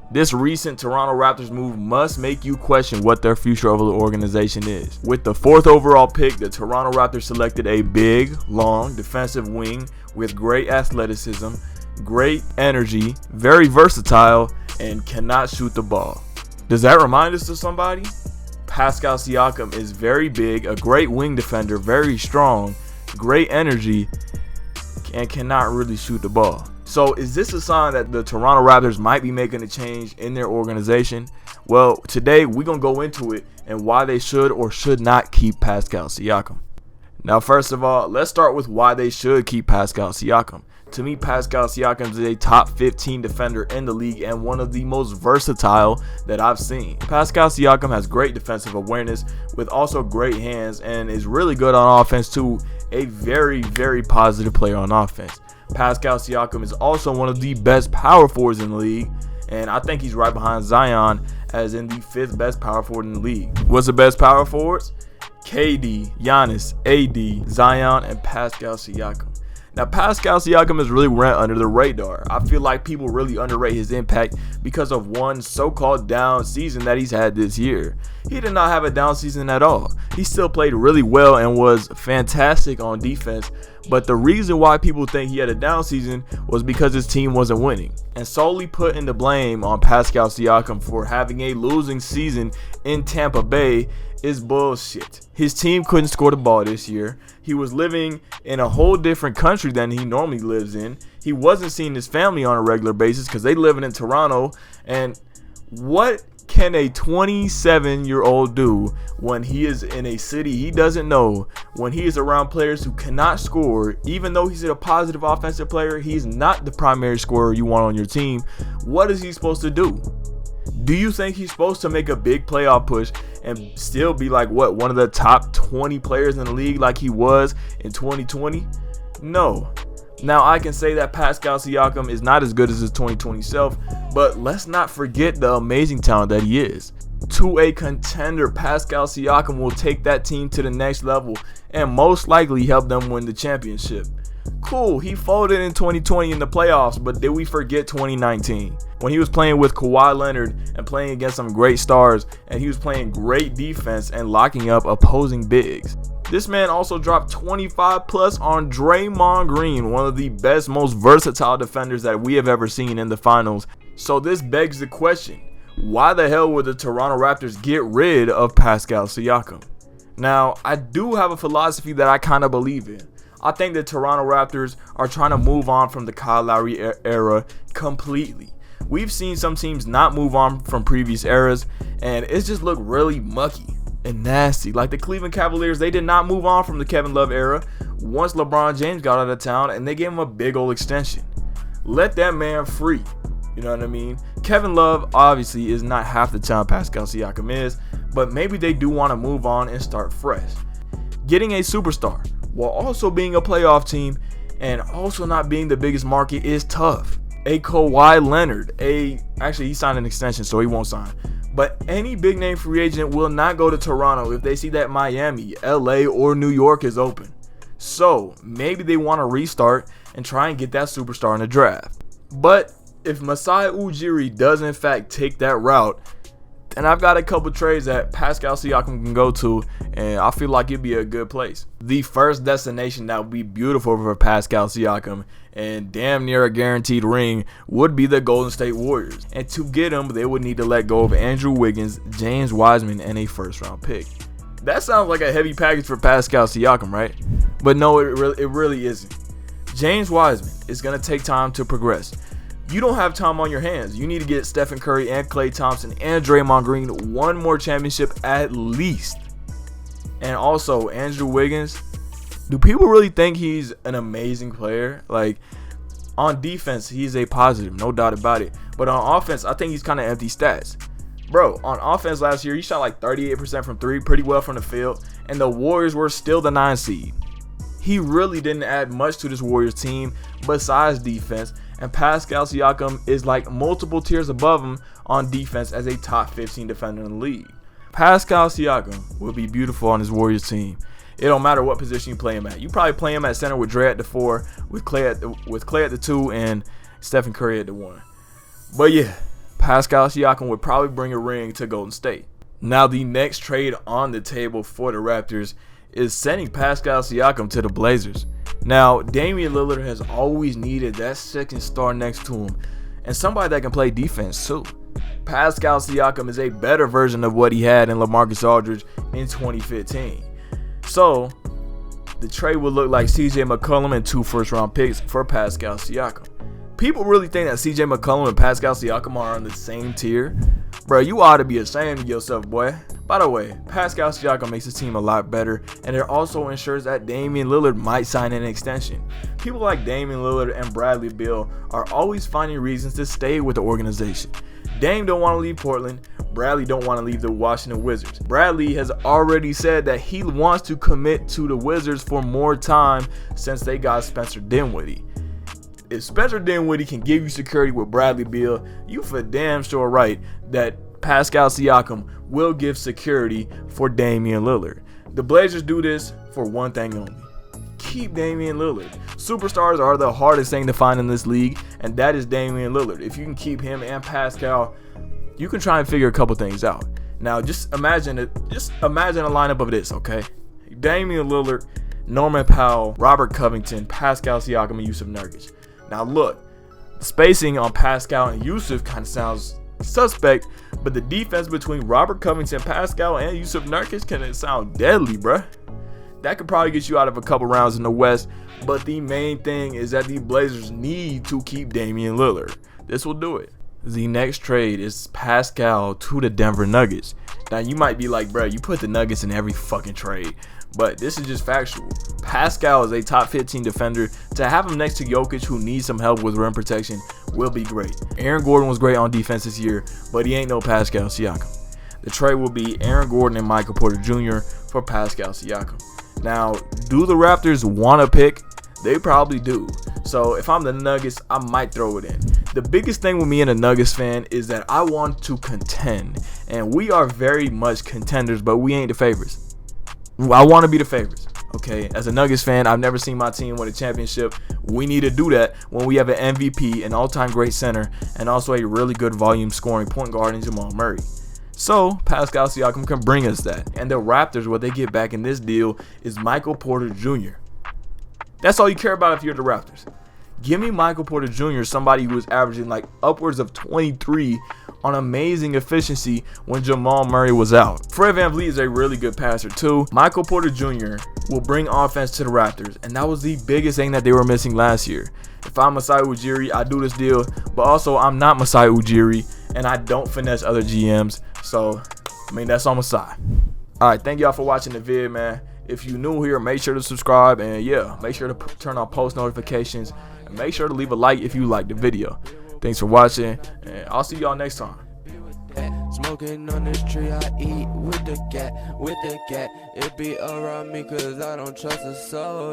This recent Toronto Raptors move must make you question what their future of the organization is. With the 4th overall pick, the Toronto Raptors selected a big, long, defensive wing with great athleticism, great energy, very versatile, and cannot shoot the ball. Does that remind us of somebody? Pascal Siakam is very big, a great wing defender, very strong, great energy, and cannot really shoot the ball. So is this a sign that the Toronto Raptors might be making a change in their organization? Well, today we're going to go into it and why they should or should not keep Pascal Siakam. Now, first of all, let's start with why they should keep Pascal Siakam. To me, Pascal Siakam is a top 15 defender in the league and one of the most versatile that I've seen. Pascal Siakam has great defensive awareness with also great hands and is really good on offense too. A very, very positive player on offense. Pascal Siakam is also one of the best power forwards in the league, and I think he's right behind Zion as in the 5th best power forward in the league. What's the best power forwards? KD, Giannis, AD, Zion, and Pascal Siakam. Now, Pascal Siakam is really went under the radar. I feel like people really underrate his impact because of one so-called down season that he's had this year. He did not have a down season at all. He still played really well and was fantastic on defense, but the reason why people think he had a down season was because his team wasn't winning. And solely putting the blame on Pascal Siakam for having a losing season in Tampa Bay is bullshit. His team couldn't score the ball this year. He was living in a whole different country than he normally lives in. He wasn't seeing his family on a regular basis because they live in Toronto. And what can a 27-year-old do when he is in a city he doesn't know, when he is around players who cannot score? Even though he's a positive offensive player, he's not the primary scorer you want on your team. What is he supposed to do? Do you think he's supposed to make a big playoff push and still be like one of the top 20 players in the league like he was in 2020? No. Now, I can say that Pascal Siakam is not as good as his 2020 self, but let's not forget the amazing talent that he is. To a contender, Pascal Siakam will take that team to the next level and most likely help them win the championship. Cool, he folded in 2020 in the playoffs, but did we forget 2019? When he was playing with Kawhi Leonard and playing against some great stars, and he was playing great defense and locking up opposing bigs. This man also dropped 25 plus on Draymond Green, one of the best, most versatile defenders that we have ever seen in the finals. So this begs the question, why the hell would the Toronto Raptors get rid of Pascal Siakam? Now, I do have a philosophy that I kind of believe in. I think the Toronto Raptors are trying to move on from the Kyle Lowry era completely. We've seen some teams not move on from previous eras, and it's just looked really mucky and nasty. Like the Cleveland Cavaliers, they did not move on from the Kevin Love era once LeBron James got out of town, and they gave him a big old extension. Let that man free. You know what I mean? Kevin Love obviously is not half the talent Pascal Siakam is, but maybe they do want to move on and start fresh. Getting a superstar while also being a playoff team and also not being the biggest market is tough. A Kawhi Leonard, actually he signed an extension so he won't sign. But any big name free agent will not go to Toronto if they see that Miami, LA, or New York is open. So maybe they want to restart and try and get that superstar in the draft. But if Masai Ujiri does in fact take that route, then I've got a couple trades that Pascal Siakam can go to, and I feel like it'd be a good place. The first destination that would be beautiful for Pascal Siakam and damn near a guaranteed ring would be the Golden State Warriors. And to get him, they would need to let go of Andrew Wiggins, James Wiseman, and a first-round pick. That sounds like a heavy package for Pascal Siakam, right? But no, it really isn't. James Wiseman is going to take time to progress. You don't have time on your hands. You need to get Stephen Curry and Klay Thompson and Draymond Green one more championship at least. And also, Andrew Wiggins, do people really think he's an amazing player? Like, on defense, he's a positive, no doubt about it. But on offense, I think he's kind of empty stats. Bro, on offense last year, he shot like 38% from three, pretty well from the field. And the Warriors were still the 9 seed. He really didn't add much to this Warriors team besides defense. And Pascal Siakam is like multiple tiers above him on defense as a top 15 defender in the league. Pascal Siakam will be beautiful on his Warriors team. It don't matter what position you play him at. You probably play him at center with Dre at the 4, with Klay at the 2, and Stephen Curry at the 1. But yeah, Pascal Siakam would probably bring a ring to Golden State. Now, the next trade on the table for the Raptors is sending Pascal Siakam to the Blazers. Now, Damian Lillard has always needed that second star next to him and somebody that can play defense too. Pascal Siakam is a better version of what he had in LaMarcus Aldridge in 2015. So, the trade would look like CJ McCollum and 2 first-round picks for Pascal Siakam. People really think that CJ McCollum and Pascal Siakam are on the same tier? Bro, you ought to be ashamed of yourself, boy. By the way, Pascal Siakam makes his team a lot better, and it also ensures that Damian Lillard might sign an extension. People like Damian Lillard and Bradley Beal are always finding reasons to stay with the organization. Dame don't want to leave Portland. Bradley don't want to leave the Washington Wizards. Bradley has already said that he wants to commit to the Wizards for more time since they got Spencer Dinwiddie. If Spencer Dinwiddie can give you security with Bradley Beal, you for damn sure right that Pascal Siakam will give security for Damian Lillard. The Blazers do this for one thing only: keep Damian Lillard. Superstars are the hardest thing to find in this league, and that is Damian Lillard. If you can keep him and Pascal, you can try and figure a couple things out. Now, just imagine a lineup of this, okay? Damian Lillard, Norman Powell, Robert Covington, Pascal Siakam, and Yusuf Nurkic. Now look, the spacing on Pascal and Yusuf kind of sounds suspect, but the defense between Robert Covington, Pascal, and Yusuf Nurkic can sound deadly, bruh. That could probably get you out of a couple rounds in the West, but the main thing is that the Blazers need to keep Damian Lillard. This will do it. The next trade is Pascal to the Denver Nuggets. Now you might be like, bruh, you put the Nuggets in every fucking trade, but this is just factual. Pascal is a top 15 defender. To have him next to Jokic, who needs some help with rim protection, will be great. Aaron Gordon was great on defense this year, but he ain't no Pascal Siakam. The trade will be Aaron Gordon and Michael Porter Jr. for Pascal Siakam. Now, do the Raptors want to pick? They probably do. So if I'm the Nuggets, I might throw it in. The biggest thing with me and a Nuggets fan is that I want to contend. And we are very much contenders, but we ain't the favorites. I want to be the favorites. Okay, as a Nuggets fan, I've never seen my team win a championship. We need to do that when we have an MVP, an all-time great center, and also a really good volume scoring point guard in Jamal Murray. So Pascal Siakam can bring us that. And the Raptors, what they get back in this deal is Michael Porter Jr. That's all you care about if you're the Raptors. Give me Michael Porter Jr., somebody who was averaging like upwards of 23 on amazing efficiency when Jamal Murray was out. Fred VanVleet is a really good passer too. Michael Porter Jr. will bring offense to the Raptors, and that was the biggest thing that they were missing last year. If I'm Masai Ujiri, I do this deal, but also I'm not Masai Ujiri, and I don't finesse other GMs. So, I mean, that's on Masai. All right, thank y'all for watching the vid, man. If you're new here, make sure to subscribe, and yeah, make sure to turn on post notifications, and make sure to leave a like if you like the video. Thanks for watching, and I'll see y'all next time. Smoking on this tree, I eat with the cat, It be around me cause I don't trust a soul.